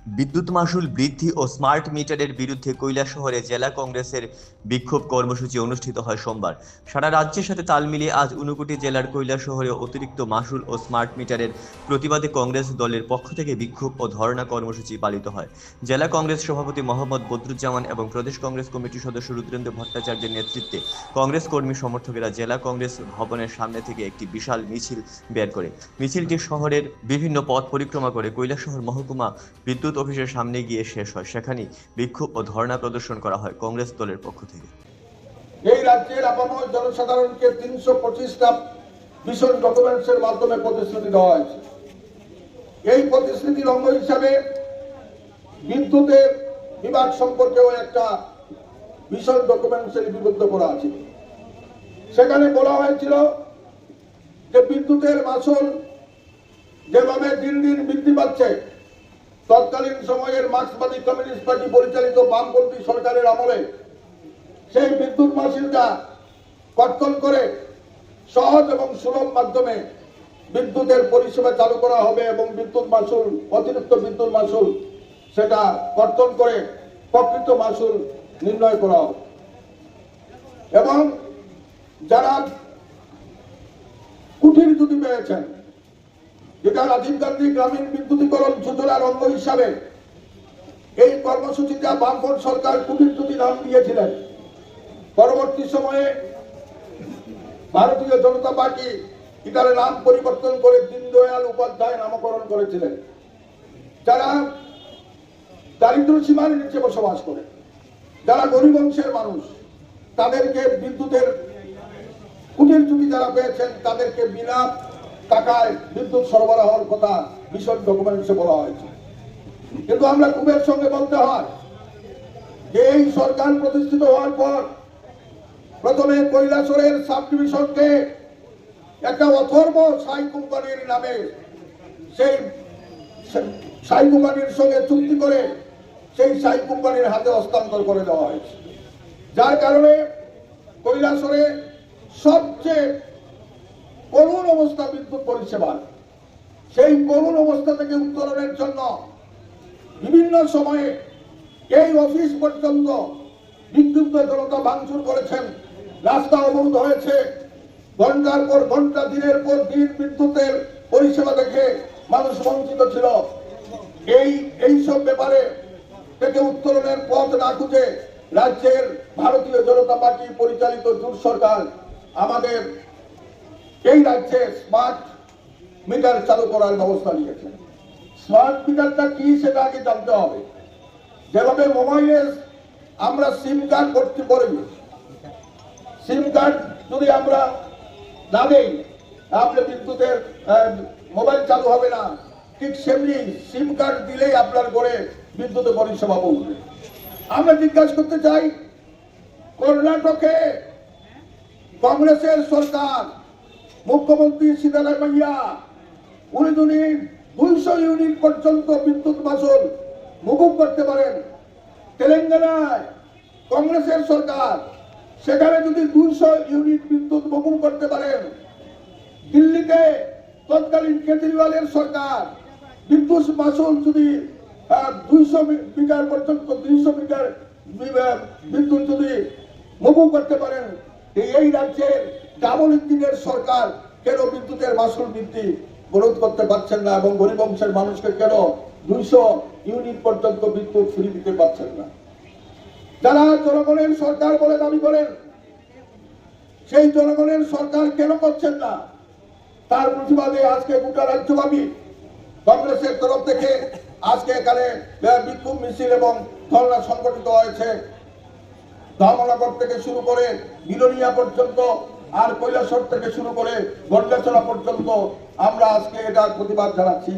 বিদ্যুৎ মাশুল বৃদ্ধি ও স্মার্ট মিটারের বিরুদ্ধে কৈলাসহরে জেলা কংগ্রেসের বিক্ষোভ কর্মসূচি অনুষ্ঠিত হয় সোমবার। সারা রাজ্যের সাথে তাল মিলিয়ে আজ ঊনকোটি জেলার কৈলাসহরে অতিরিক্ত মাশুল ও স্মার্ট মিটারের প্রতিবাদে কংগ্রেস দলের পক্ষ থেকে বিক্ষোভ ও ধর্ণা কর্মসূচি পালিত হয়। জেলা কংগ্রেস সভাপতি মোহাম্মদ বদরুজ্জামান এবং প্রদেশ কংগ্রেস কমিটির সদস্য রুদ্রেন্দ্র ভট্টাচার্যের নেতৃত্বে কংগ্রেস কর্মী সমর্থকেরা জেলা কংগ্রেস ভবনের সামনে থেকে একটি বিশাল মিছিল বের করে। মিছিলটি শহরের বিভিন্ন পথ পরিক্রমা করে কৈলাসহর মহকুমা বিদ্যুৎ অফিসের সামনে গিয়ে শেষ হয়। সেখানে বিক্ষোভ ও ধর্ণা প্রদর্শন করা হয় কংগ্রেস দলের পক্ষ থেকে। এই রাজ্যের আপামর জনসাধারণকে 325টা ভীষণ ডকুমেন্টসের মাধ্যমে প্রতিশ্রুতি দেওয়া হয়েছে। এই প্রতিশ্রুতির অঙ্গ হিসাবে বিদ্যুতের বিভাগ সম্পর্কেও একটা ভীষণ ডকুমেন্টসের বিবদ্ধ করা আছে। সেখানে বলা হয়েছিল যে বিদ্যুতের মাশুল যেভাবে দিন দিন বৃদ্ধি পাচ্ছে, তৎকালীন সময়ের মার্ক্সবাদী কমিউনিস্ট পার্টি পরিচালিত বামপন্থী সরকারের আমলে সেই বিদ্যুৎ মাশুলটা কর্তন করে সহজ এবং সুলভ মাধ্যমে বিদ্যুতের পরিষেবা চালু করা হবে এবং বিদ্যুৎ মাশুল, অতিরিক্ত বিদ্যুৎ মাশুল সেটা কর্তন করে প্রকৃত মাশুল নির্ণয় করা হবে। এবং যারা কুটির জুটি পেয়েছেন, যেটা রাজীব গান্ধী গ্রামীণ বিদ্যুতীকরণ যোজনার অঙ্গ হিসাবে এই কর্মসূচিটা বামফ্রন্ট সরকার কুটির জুটি নাম দিয়েছিলেন। পরবর্তী সময়ে ভারতীয় জনতা পার্টি এটার নাম পরিবর্তন করে দীনদয়াল উপাধ্যায় নামকরণ করেছিলেন। যারা দারিদ্র সীমার নিচে বসবাস করে, যারা গরিব অংশের মানুষ, তাদেরকে বিদ্যুতের কুটির জুটি যারা পেয়েছেন তাদেরকে বিনা টাকায় বিদ্যুৎ সরবরাহের কথা ভীষণ ডকুমেন্টসে বলা হয়েছে। কিন্তু আমরা ক্ষোভের সঙ্গে বলতে হয় যে এই সরকার প্রতিষ্ঠিত হওয়ার পর প্রথমে কৈলাসহরের সাব ডিভিশনকে একটা অথর্ব সাই কোম্পানির নামে সেই সাই কোম্পানির সঙ্গে চুক্তি করে সেই সাই কোম্পানির হাতে হস্তান্তর করে দেওয়া হয়েছে, যার কারণে কৈলাসহরে সবচেয়ে করুণ অবস্থা বিদ্যুৎ পরিষেবা। সেই করুণ অবস্থা থেকে উত্তরণের জন্য বিভিন্ন সময়ে এই অফিস পর্যন্ত বিক্ষুব্ধ জনতা ভাঙচুর করেছেন, রাস্তা অবরোধ হয়েছে, ঘন্টার পর ঘন্টা, দিনের পর দিন বিদ্যুতের পরিষেবা দেখে মানুষ বঞ্চিত ছিল। এইসব ব্যাপারে থেকে উত্তরণের পথ না খুঁজে রাজ্যের ভারতীয় জনতা পার্টি পরিচালিত জোট সরকার আমাদের এই রাজ্যে স্মার্ট মিটার চালু করার ব্যবস্থা নিয়েছে। স্মার্ট মিটারটা কি সেটা আগে জানতে হবে। যেভাবে মোবাইলে আমরা সিম কার্ড করতে পারি, সিম কার্ড যদি আমরা না দেই তাহলে বিদ্যুতের মোবাইল চালু হবে না, ঠিক সেমনি সিম কার্ড দিলেই আপনার ঘরে বিদ্যুতের পরিষেবা পৌঁছবে। আমরা জিজ্ঞাসা করতে চাই, কর্ণাটকে কংগ্রেসের সরকার, মুখ্যমন্ত্রী সিদ্ধারামাইয়া, উনি 200 ইউনিট পর্যন্ত বিদ্যুৎ মাশুল মকুব করতে পারেন। তেলেঙ্গানায় কংগ্রেসের সরকার, সেখানে যদি 200 ইউনিট বিদ্যুৎ মকুব করতে পারেন। দিল্লিতে তৎকালীন কেজরিওয়ালের সরকার বিদ্যুৎ মাশুল যদি 200 মিটার পর্যন্ত 300 মিটার বিদ্যুৎ যদি মকুব করতে পারেন, এই রাজ্যের ডাবল ইঞ্জিনের সরকার কেন বিদ্যুতের মাশুল বৃদ্ধি বরোধ করতে পারছেন না এবং গরিব অংশের মানুষকে কেন 200 ইউনিট পর্যন্ত বিদ্যুৎ ফ্রি দিতে পারছেন না? যারা জনগণের সরকার বলে দাবি করেন, সেই জনগণের সরকার কেন করছেন না? তার প্রতিবাদে আজকে গোটা রাজ্যব্যাপী কংগ্রেসের তরফ থেকে আজকে এখানে বিক্ষোভ মিছিল এবং ধর্ণা সংগঠিত হয়েছে। ধর্মনগর থেকে শুরু করে বিলোনিয়া পর্যন্ত আর কৈলাসহর থেকে শুরু করে গন্ডাছড়া পর্যন্ত আমরা আজকে এটার প্রতিবাদ জানাচ্ছি।